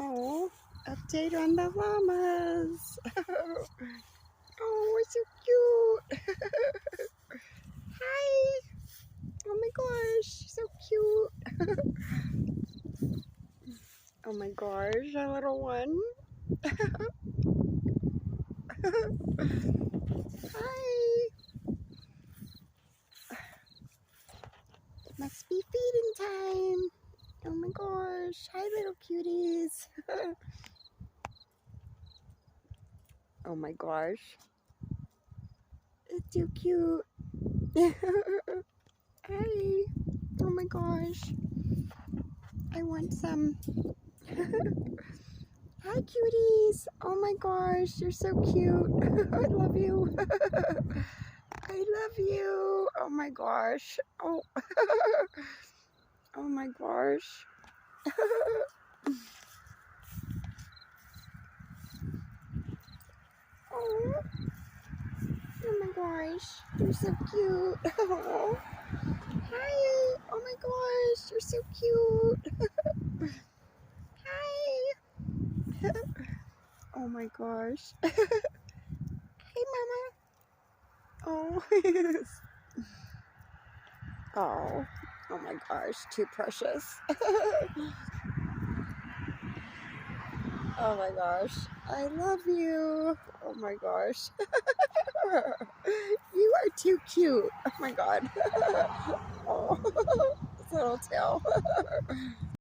Oh, update on the llamas. Oh, we're so cute. Hi. Oh my gosh, so cute. Oh my gosh, a little one. Hi. It must be feeding time. Oh my gosh. Hi, little cuties. Oh my gosh. It's so cute. Hi. Oh my gosh. I want some. Hi, cuties. Oh my gosh. You're so cute. I love you. I love you. Oh my gosh. Oh. Oh my gosh. Oh. Oh my gosh, you're so cute. Oh. Hi. Oh my gosh, you're so cute. Hi. Oh my gosh. Hey, Mama. Oh, yes. Oh. Oh my gosh, too precious. Oh my gosh, I love you. Oh my gosh. You are too cute. Oh my god. Oh, this little tail.